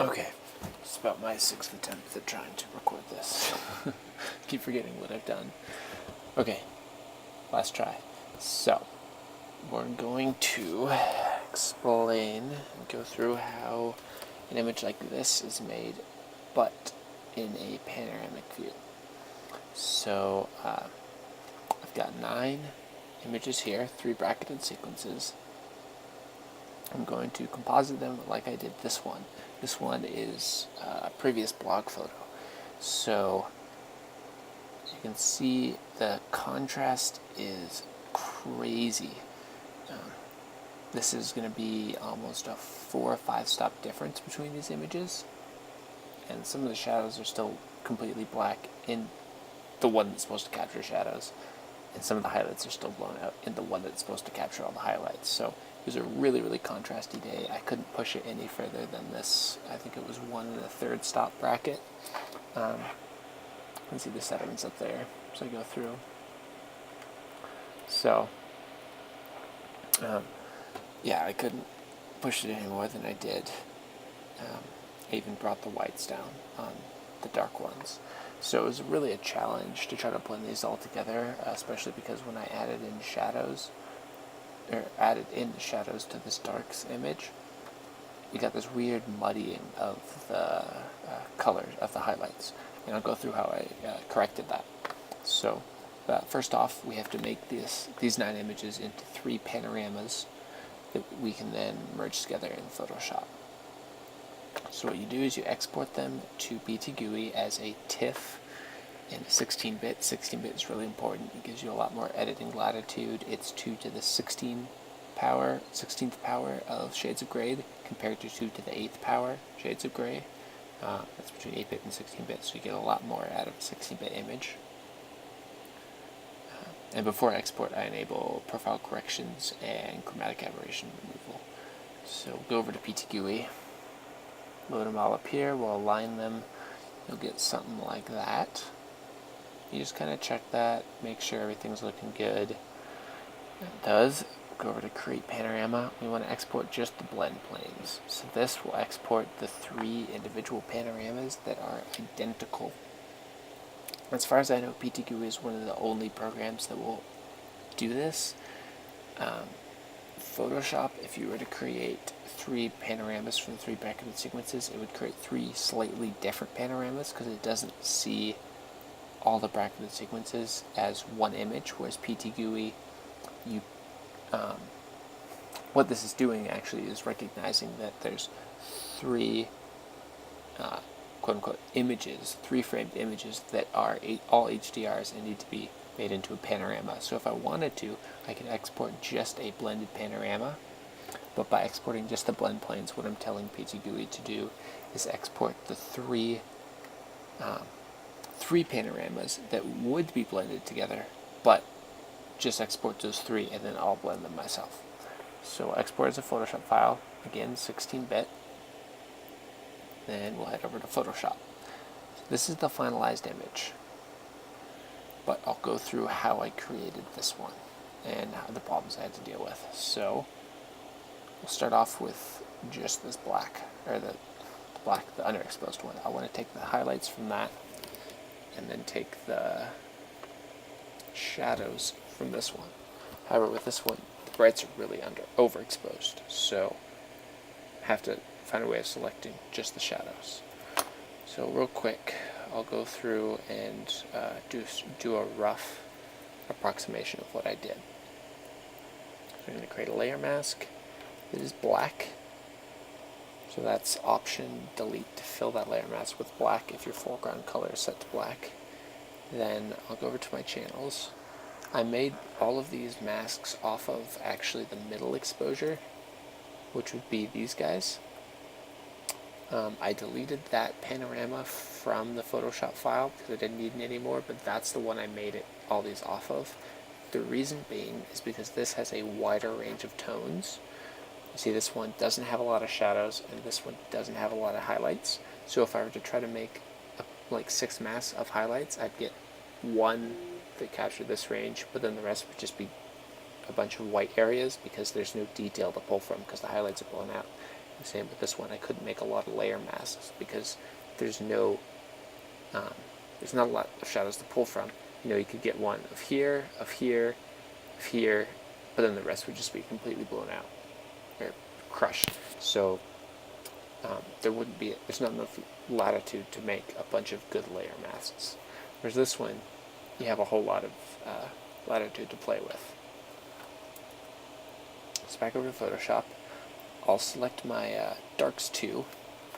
Okay, it's about my 6th attempt at trying to record this. Keep forgetting what I've done. Okay, last try. So, we're going to explain and go through how an image like this is made, but in a panoramic view. So, I've got 9 images here, 3 bracketed sequences. I'm going to composite them like I did this one. This one is a previous blog photo. So, as you can see, the contrast is crazy. This is going to be almost a 4 or 5 stop difference between these images. And some of the shadows are still completely black in the one that's supposed to capture shadows. And some of the highlights are still blown out in the one that's supposed to capture all the highlights. So it was a really, really contrasty day. I couldn't push it any further than this. I think it was 1 1/3 stop bracket. You can see the settings up there as I go through. So, yeah, I couldn't push it any more than I did. I even brought the whites down on the dark ones. So it was really a challenge to try to blend these all together, especially because when I added in the shadows to this darks image, you got this weird muddying of the colors of the highlights. And I'll go through how I corrected that. So, first off, we have to make these 9 images into 3 panoramas that we can then merge together in Photoshop. So what you do is you export them to PTGUI as a TIFF in 16-bit. 16-bit is really important. It gives you a lot more editing latitude. It's 2 to the 16th power of shades of gray compared to 2 to the 8th power shades of gray. That's between 8-bit and 16-bit, so you get a lot more out of a 16-bit image. And before I export, I enable profile corrections and chromatic aberration removal. So go over to PTGUI, load them all up here, we'll align them, you'll get something like that. You just kind of check that, make sure everything's looking good. It does. Go over to create panorama. We want to export just the blend planes. So this will export the 3 individual panoramas that are identical. As far as I know, PTGUI is one of the only programs that will do this. Photoshop, if you were to create 3 panoramas from the 3 bracketed sequences, it would create 3 slightly different panoramas because it doesn't see all the bracketed sequences as one image, whereas PTGUI, what this is doing actually is recognizing that there's 3 quote-unquote images, 3 framed images that are all HDRs and need to be made into a panorama. So if I wanted to, I could export just a blended panorama, but by exporting just the blend planes, what I'm telling PTGUI to do is export the 3 panoramas that would be blended together, but just export those 3 and then I'll blend them myself. So export as a Photoshop file, again 16-bit. Then we'll head over to Photoshop. This is the finalized image, but I'll go through how I created this one and the problems I had to deal with. So we'll start off with just this black, or the underexposed one. I want to take the highlights from that and then take the shadows from this one. However, with this one, the brights are really overexposed, so I have to find a way of selecting just the shadows. So real quick, I'll go through and do a rough approximation of what I did. I'm going to create a layer mask that is black. So that's Option Delete to fill that layer mask with black if your foreground color is set to black. Then I'll go over to my channels. I made all of these masks off of actually the middle exposure, which would be these guys. I deleted that panorama from the Photoshop file because I didn't need it anymore, but that's the one I made all these off of. The reason being is because this has a wider range of tones. You see, this one doesn't have a lot of shadows, and this one doesn't have a lot of highlights. So if I were to try to make like 6 masks of highlights, I'd get 1 that captured this range, but then the rest would just be a bunch of white areas because there's no detail to pull from because the highlights are blown out. Same with this one. I couldn't make a lot of layer masks because there's no, there's not a lot of shadows to pull from. You know, you could get one of here, of here, of here, but then the rest would just be completely blown out or crushed. So there's not enough latitude to make a bunch of good layer masks. Whereas this one, you have a whole lot of latitude to play with. So back over to Photoshop, I'll select my darks 2,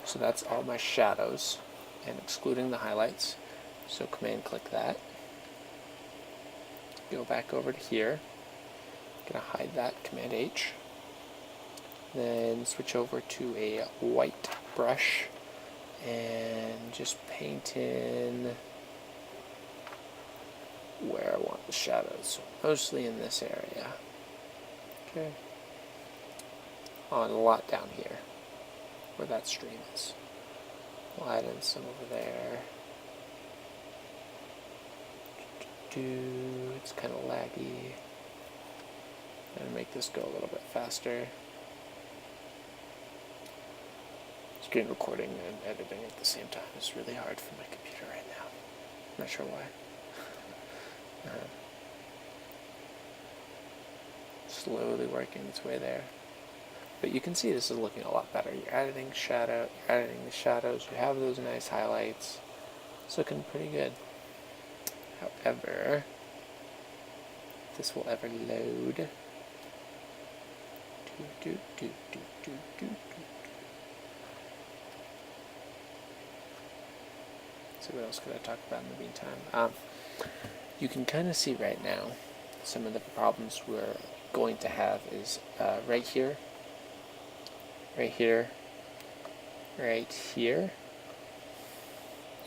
so that's all my shadows, and excluding the highlights. So command click that. Go back over to here. Gonna hide that, command H. Then switch over to a white brush and just paint in where I want the shadows, mostly in this area. Okay. On a lot down here, where that stream is. We'll add in some over there. It's kind of laggy. I'm going to make this go a little bit faster. Screen recording and editing at the same time is really hard for my computer right now. I'm not sure why. Slowly working its way there. But you can see this is looking a lot better. You're editing shadow, you're editing the shadows, you have those nice highlights. It's looking pretty good. However, if this will ever load. So what else could I talk about in the meantime? You can kind of see right now some of the problems we're going to have is right here, right here, right here,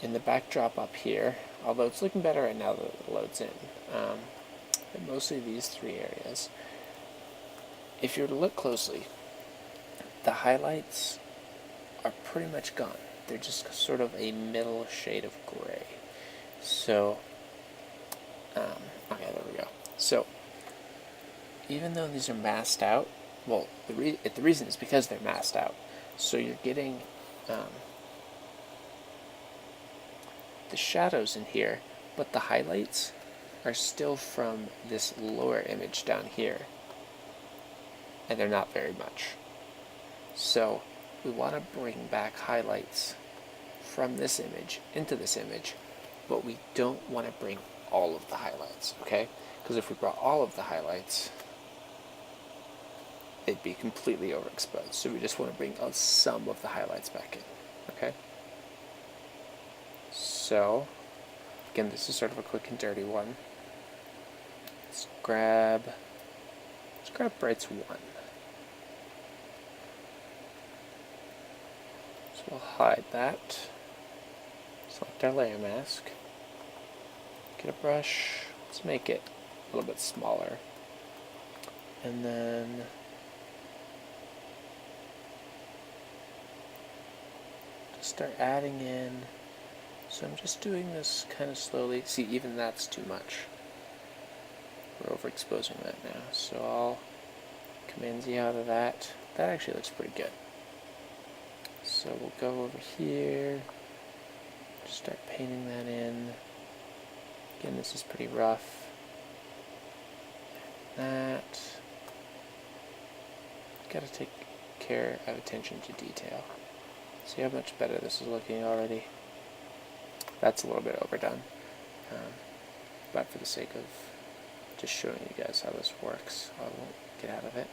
in the backdrop up here, although it's looking better right now that it loads in, but mostly these three areas. If you were to look closely, the highlights are pretty much gone. They're just sort of a middle shade of gray. So, okay, there we go. So, even though these are masked out, well, the reason is because they're masked out. So you're getting the shadows in here, but the highlights are still from this lower image down here. And they're not very much. So we want to bring back highlights from this image into this image, but we don't want to bring all of the highlights, okay? Because if we brought all of the highlights, they'd be completely overexposed. So we just want to bring some of the highlights back in, okay? So, again, this is sort of a quick and dirty one. Let's grab brights 1. So we'll hide that. Select our layer mask. Get a brush. Let's make it a little bit smaller. And then just start adding in. So I'm just doing this kind of slowly. See, even that's too much. We're overexposing that now. So I'll Command Z out of that. That actually looks pretty good. So we'll go over here, just start painting that in. Again, this is pretty rough. That. Gotta take care of attention to detail. See how much better this is looking already? That's a little bit overdone. But for the sake of just showing you guys how this works, I won't get out of it.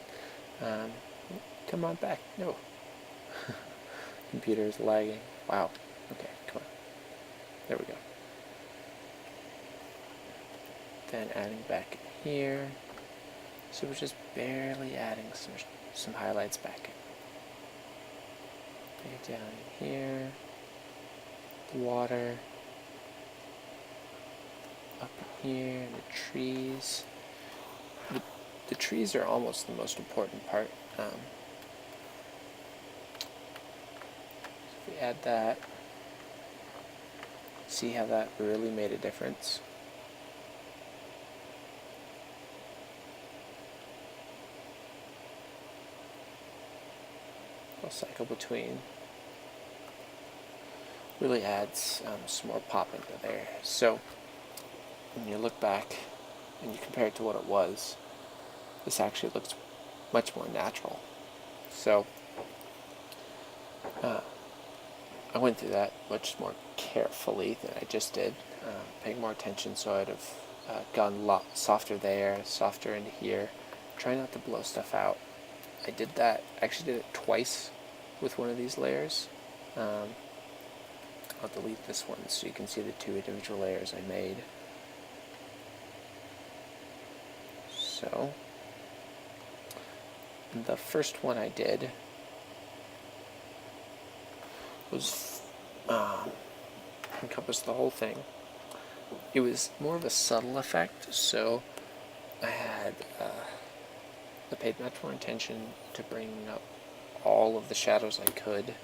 Come on back. No. Computer is lagging. Wow. Okay, come on. There we go. Then adding back in here. So we're just barely adding some highlights back in. Bring it down in here. The water. Up in here, and the trees. The trees are almost the most important part. So if we add that, see how that really made a difference? I'll cycle between. Really adds some more pop into there. So when you look back and you compare it to what it was, this actually looks much more natural. So I went through that much more carefully than I just did, paying more attention, so I'd have gone a lot softer there, softer into here, try not to blow stuff out. I did that, actually did it twice with one of these layers. I'll delete this one so you can see the two individual layers I made. So, the first one I did was encompass the whole thing. It was more of a subtle effect, so I paid much more attention to bringing up all of the shadows I could.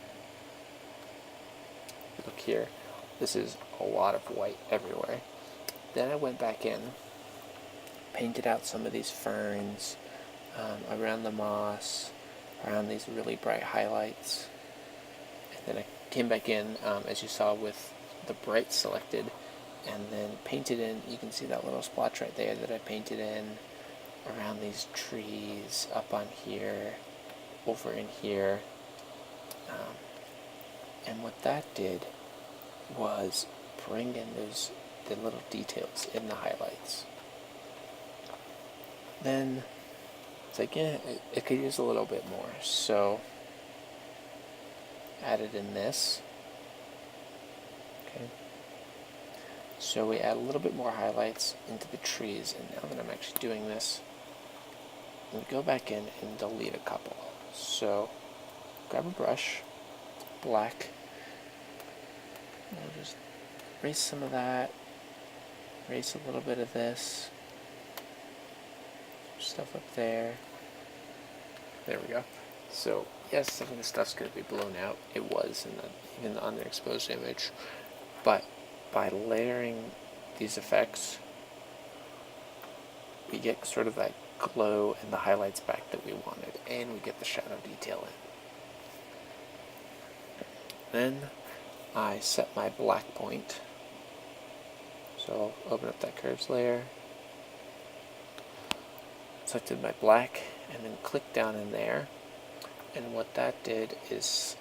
Look here, this is a lot of white everywhere. Then I went back in, painted out some of these ferns, around the moss, around these really bright highlights. And then I came back in, as you saw, with the bright selected, and then painted in. You can see that little splotch right there that I painted in around these trees, up on here, over in here. And what that did was bring in the little details in the highlights. Then it's like, yeah, it could use a little bit more, so added in this. Okay. So we add a little bit more highlights into the trees, and now that I'm actually doing this, I'm going to go back in and delete a couple. So grab a brush, black, and I'll just erase some of that, erase a little bit of this, stuff up there. There we go. So yes, some of the stuff's going to be blown out. It was in the underexposed image, but by layering these effects, we get sort of that glow and the highlights back that we wanted, and we get the shadow detail in. Then I set my black point. So I'll open up that curves layer, selected my black, and then click down in there. And what that did is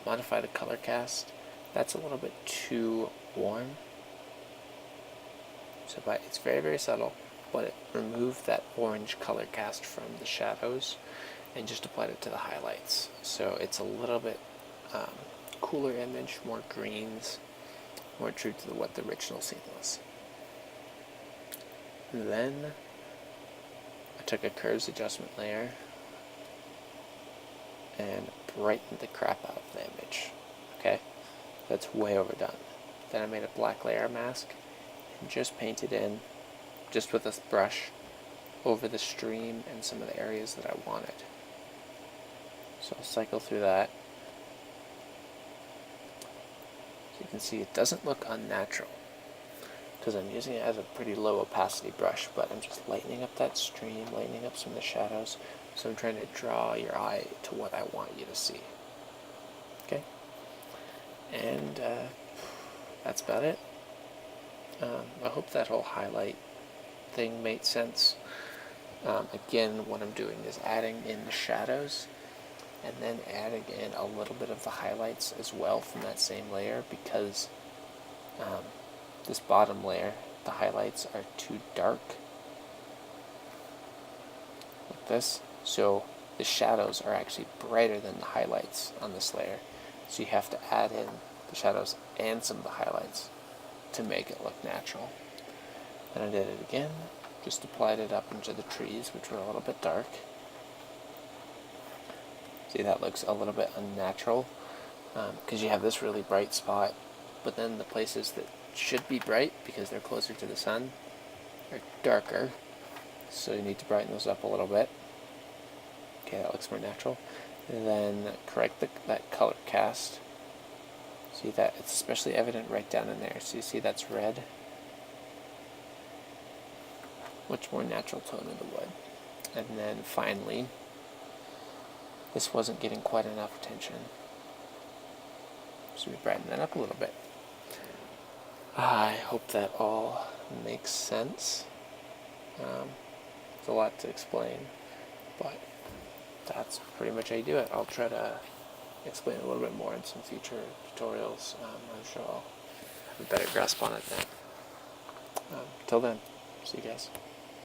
modify the color cast. That's a little bit too warm. So it's very, very subtle, but it removed that orange color cast from the shadows and just applied it to the highlights. So it's a little bit cooler image, more greens, more true to what the original scene was. Then I took a curves adjustment layer and brightened the crap out of the image. Okay, that's way overdone. Then I made a black layer mask and just painted in, just with a brush, over the stream and some of the areas that I wanted. So I'll cycle through that. So you can see it doesn't look unnatural because I'm using it as a pretty low opacity brush, but I'm just lightening up that stream, lightening up some of the shadows. So I'm trying to draw your eye to what I want you to see. Okay? And that's about it. I hope that whole highlight thing made sense. Again, what I'm doing is adding in the shadows and then adding in a little bit of the highlights as well from that same layer, because this bottom layer, the highlights are too dark, like this. So the shadows are actually brighter than the highlights on this layer. So you have to add in the shadows and some of the highlights to make it look natural. Then I did it again, just applied it up into the trees, which were a little bit dark. See, that looks a little bit unnatural because you have this really bright spot, but then the places that should be bright because they're closer to the sun are darker, so you need to brighten those up a little bit. Okay, that looks more natural. And then correct that color cast. See that it's especially evident right down in there. So you see that's red. Much more natural tone of the wood. And then finally, this wasn't getting quite enough attention. So we brighten that up a little bit. I hope that all makes sense. It's a lot to explain, but that's pretty much how you do it. I'll try to explain it a little bit more in some future tutorials. I'm sure I'll have a better grasp on it then. Till then, see you guys.